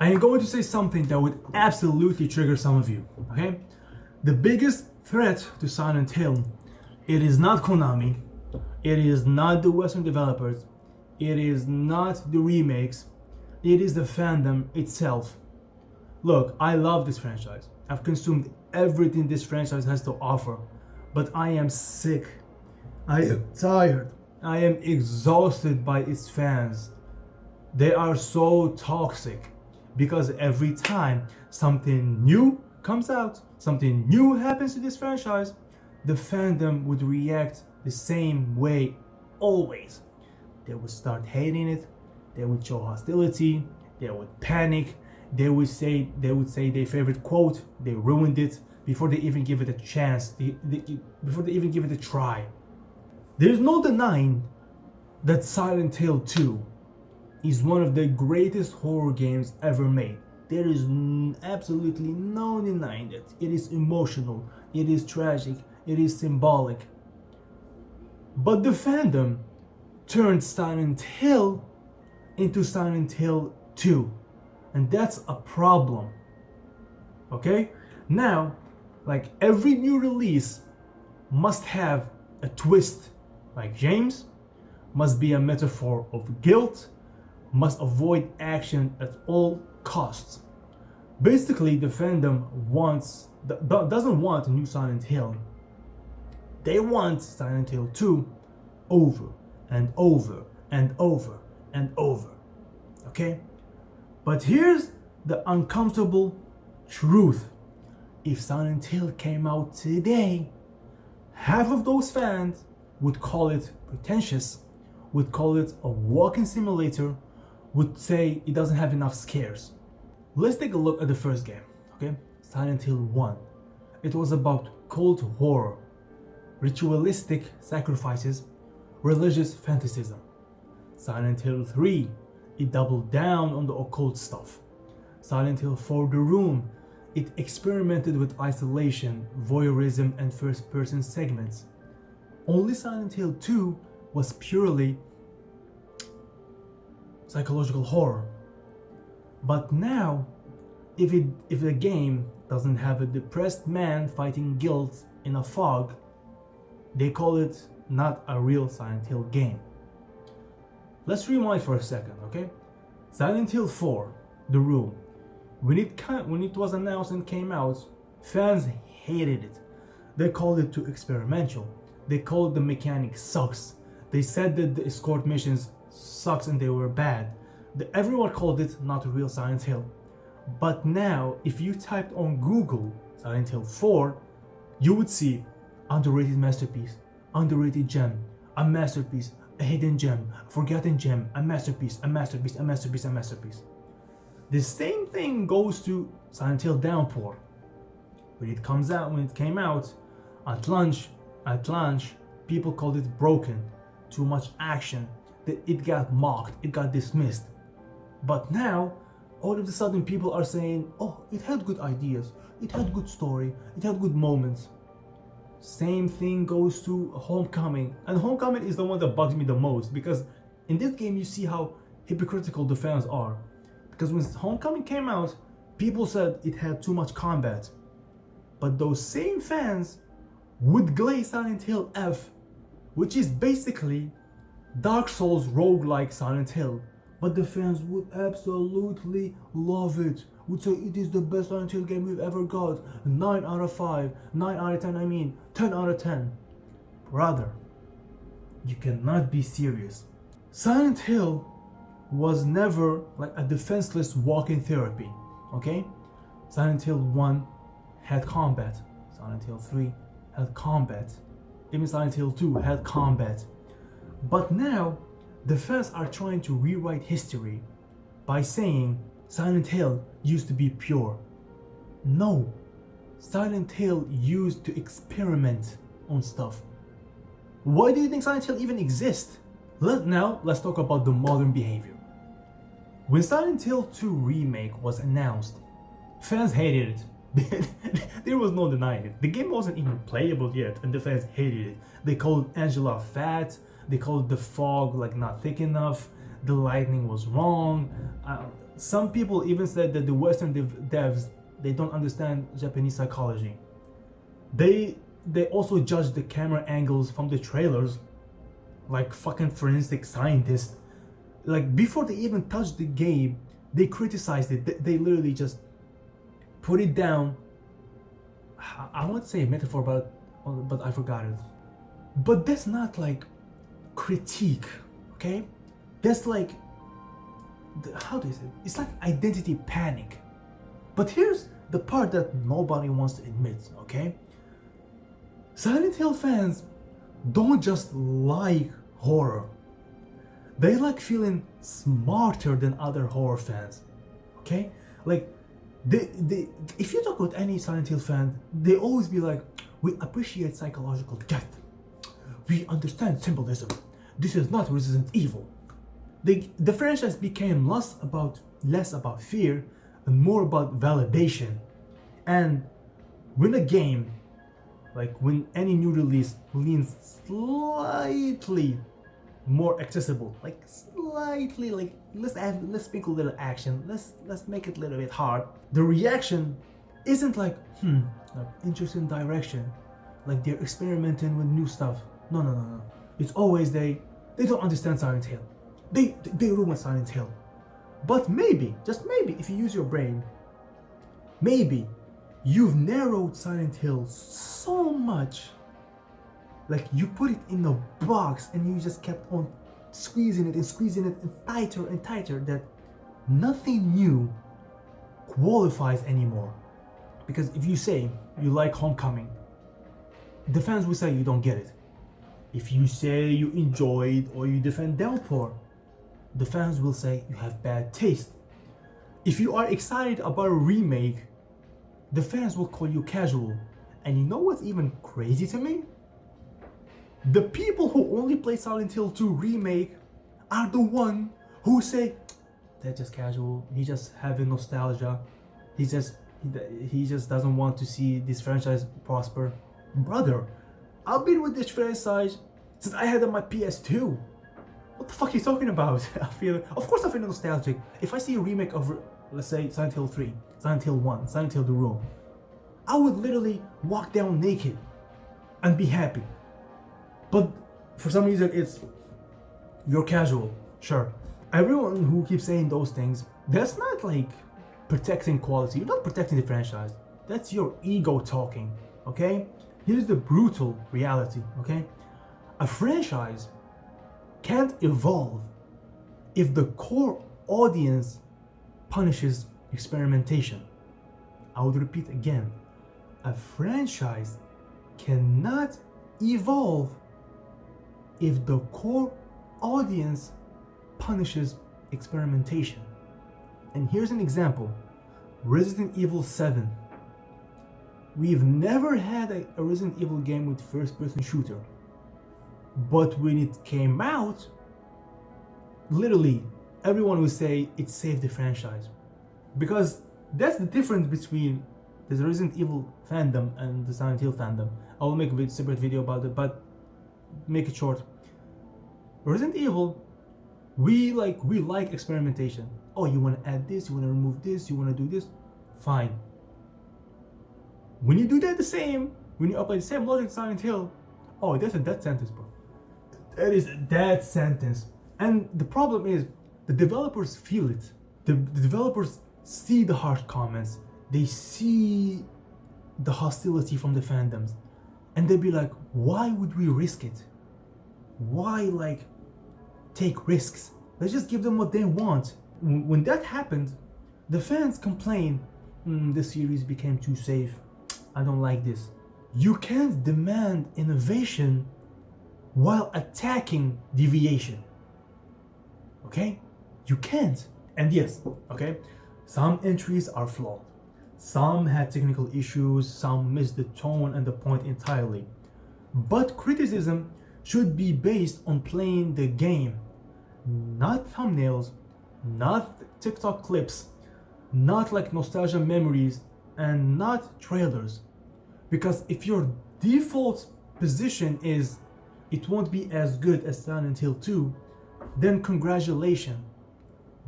I am going to say something that would absolutely trigger some of you, okay? The biggest threat to Silent Hill, it is not Konami, it is not the Western developers, it is not the remakes, it is the fandom itself. Look, I love this franchise. I've consumed everything this franchise has to offer, but I am sick. I am tired. I am exhausted by its fans. They are so toxic because every time something new comes out, something new happens to this franchise, the fandom would react the same way always. They would start hating it, they would show hostility, they would panic, they would say their favorite quote, they ruined it before they even give it a chance, before they even give it a try. There's no denying that Silent Hill 2 is one of the greatest horror games ever made. There is absolutely no denying that. It is emotional, it is tragic, it is symbolic. But the fandom turned Silent Hill into Silent Hill 2. And that's a problem. Okay? Now, like every new release must have a twist. Like James, must be a metaphor of guilt, must avoid action at all costs. Basically, the fandom doesn't want a new Silent Hill. They want Silent Hill 2 over and over and over and over. Okay? But here's the uncomfortable truth. If Silent Hill came out today, half of those fans would call it pretentious, would call it a walking simulator, would say it doesn't have enough scares. Let's take a look at the first game, okay? Silent Hill 1. It was about cult horror, ritualistic sacrifices, religious fanaticism. Silent Hill 3, it doubled down on the occult stuff. Silent Hill 4, The Room, it experimented with isolation, voyeurism, and first-person segments. Only Silent Hill 2 was purely psychological horror. But now, if the game doesn't have a depressed man fighting guilt in a fog, they call it not a real Silent Hill game. Let's rewind for a second, okay? Silent Hill 4, The Room. When it was announced and came out, fans hated it. They called it too experimental. They called the mechanic sucks. They said that the escort missions sucks and they were bad. Everyone called it not a real Silent Hill. But now, if you typed on Google Silent Hill 4, you would see underrated masterpiece, underrated gem, a masterpiece, a hidden gem, a forgotten gem, a masterpiece, a masterpiece, a masterpiece, a masterpiece. The same thing goes to Silent Hill Downpour. When it came out, at launch, people called it broken, too much action, that it got mocked, it got dismissed. But now, all of a sudden people are saying, oh, it had good ideas, it had good story, it had good moments. Same thing goes to Homecoming, and Homecoming is the one that bugs me the most, because in this game you see how hypocritical the fans are. Because when Homecoming came out, people said it had too much combat. But those same fans would glaze Silent Hill F, which is basically Dark Souls roguelike Silent Hill. But the fans would absolutely love it. Would say it is the best Silent Hill game we've ever got. 9 out of 5, 9 out of 10 I mean, 10 out of 10. Brother, you cannot be serious. Silent Hill was never like a defenseless walk-in therapy, okay? Silent Hill 1 had combat. Silent Hill 3 had combat. Even Silent Hill 2 had combat. But now, the fans are trying to rewrite history by saying Silent Hill used to be pure. No, Silent Hill used to experiment on stuff. Why do you think Silent Hill even exists? Let's talk about the modern behavior. When Silent Hill 2 Remake was announced, fans hated it. There was no denying it. The game wasn't even playable yet and the fans hated it. They called Angela fat, they called the fog like not thick enough, the lighting was wrong, Some people even said that the Western devs, they don't understand Japanese psychology. They also judge the camera angles from the trailers like fucking forensic scientists. Like before they even touched the game, they criticized it. They literally just put it down. I want to say a metaphor, but I forgot it. But that's not like critique, okay? That's like, how do you say it? It's like identity panic. But here's the part that nobody wants to admit, okay? Silent Hill fans don't just like horror. They like feeling smarter than other horror fans, okay? Like, if you talk with any Silent Hill fan, they always be like, we appreciate psychological depth. We understand symbolism. This is not Resident Evil. The franchise became less about fear and more about validation. And when a game, like when any new release leans slightly more accessible, like slightly, like let's sprinkle a little action, let's make it a little bit hard, the reaction isn't like like interesting direction, like they're experimenting with new stuff. No. It's always they don't understand Silent Hill. They ruin Silent Hill. But maybe, just maybe, if you use your brain, maybe you've narrowed Silent Hill so much, like you put it in a box and you just kept on squeezing it and tighter, that nothing new qualifies anymore. Because if you say you like Homecoming, the fans will say you don't get it. If you say you enjoyed or you defend Downpour, the fans will say you have bad taste. If you are excited about a remake, the fans will call you casual. And you know what's even crazy to me? The people who only play Silent Hill 2 remake are the one who say, they're just casual, he just having nostalgia, he just doesn't want to see this franchise prosper. Brother, I've been with this franchise since I had on my PS2. What the fuck are you talking about? Of course I feel nostalgic. If I see a remake of, let's say, Silent Hill 3, Silent Hill 1, Silent Hill The Room, I would literally walk down naked and be happy. But for some reason you're casual, sure. Everyone who keeps saying those things, that's not like protecting quality. You're not protecting the franchise. That's your ego talking, okay? Here's the brutal reality, okay? A franchise can't evolve if the core audience punishes experimentation. I would repeat again, a franchise cannot evolve if the core audience punishes experimentation. And here's an example. Resident Evil 7. We've never had a Resident Evil game with first-person shooter. But when it came out, literally everyone would say it saved the franchise. Because that's the difference between the Resident Evil fandom and the Silent Hill fandom. I will make a separate video about it, but make it short. Resident Evil, we like experimentation. Oh, you want to add this, you want to remove this, you want to do this, fine. When you do that when you apply the same logic to Silent Hill, oh, that's a death sentence, bro. That is a death sentence. And the problem is, the developers feel it. The developers see the harsh comments. They see the hostility from the fandoms. And they'd be like, why would we risk it? Why, take risks? Let's just give them what they want. When that happened, the fans complain, the series became too safe. I don't like this. You can't demand innovation while attacking deviation. Okay? You can't. And yes, okay, some entries are flawed. Some had technical issues, some missed the tone and the point entirely. But criticism should be based on playing the game, not thumbnails, not TikTok clips, not nostalgia memories, and not trailers. Because if your default position is it won't be as good as Silent Hill 2, then congratulations.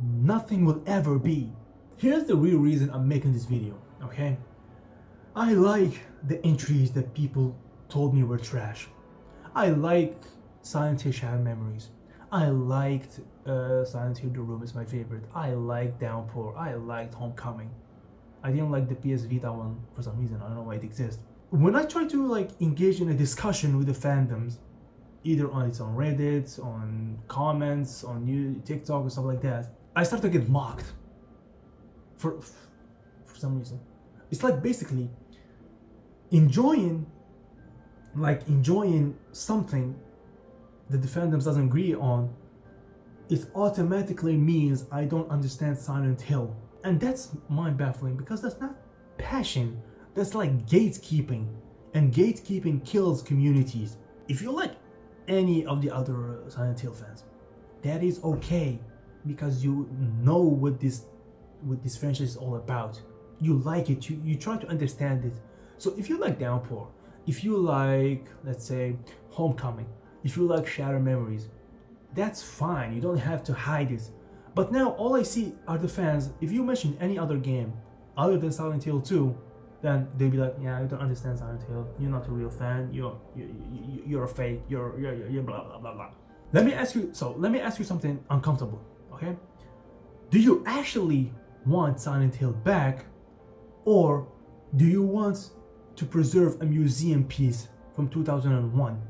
nothing will ever be. Here's the real reason I'm making this video, okay? I like the entries that people told me were trash. I like Silent Hill Shadow Memories. I liked Silent Hill The Room is my favorite. I liked Downpour. I liked Homecoming. I didn't like the PS Vita one for some reason. I don't know why it exists. When I try to like engage in a discussion with the fandoms, either on Reddit, on comments, on TikTok or stuff like that, I start to get mocked for some reason. It's like basically enjoying something that the fandoms doesn't agree on, it automatically means I don't understand Silent Hill. And that's mind-baffling because that's not passion, that's like gatekeeping. And gatekeeping kills communities. If you like any of the other Silent Hill fans, that is okay because you know what this franchise is all about. You like it, you try to understand it. So if you like Downpour, if you like, let's say, Homecoming, if you like Shadow Memories, that's fine, you don't have to hide it. But now all I see are the fans. If you mention any other game other than Silent Hill 2, then they'll be like, yeah, you don't understand Silent Hill, you're not a real fan, you're a fake, you're blah blah blah blah. Let me ask you something uncomfortable, okay? Do you actually want Silent Hill back, or do you want to preserve a museum piece from 2001?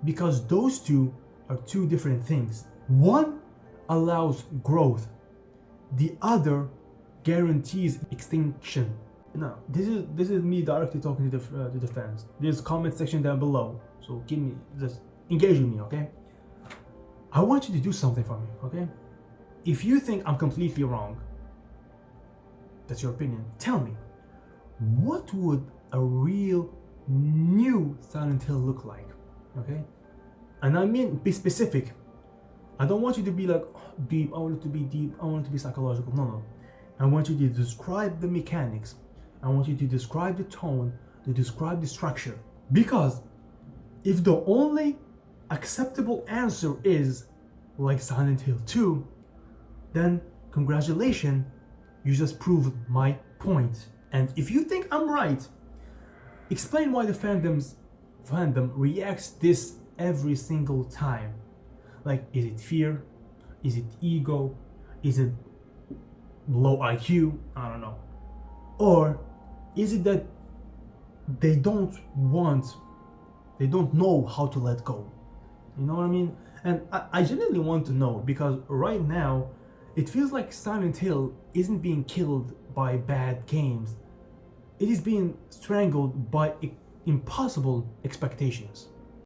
Because those two are two different things. One allows growth, the other guarantees extinction. Now, this is me directly talking to the fans. There's a comment section down below, so just engage with me, okay? I want you to do something for me, okay? If you think I'm completely wrong, that's your opinion, tell me, what would a real new Silent Hill look like, okay? And I mean, be specific. I don't want you to be like, oh, deep, I want it to be deep, I want it to be psychological. No. I want you to describe the mechanics. I want you to describe the tone, to describe the structure. Because if the only acceptable answer is like Silent Hill 2, then congratulations, you just proved my point. And if you think I'm right, explain why the fandom reacts this every single time. Like, is it fear? Is it ego? Is it low IQ? I don't know. Or is it that they don't know how to let go? You know what I mean? And I genuinely want to know, because right now it feels like Silent Hill isn't being killed by bad games. It is being strangled by impossible expectations.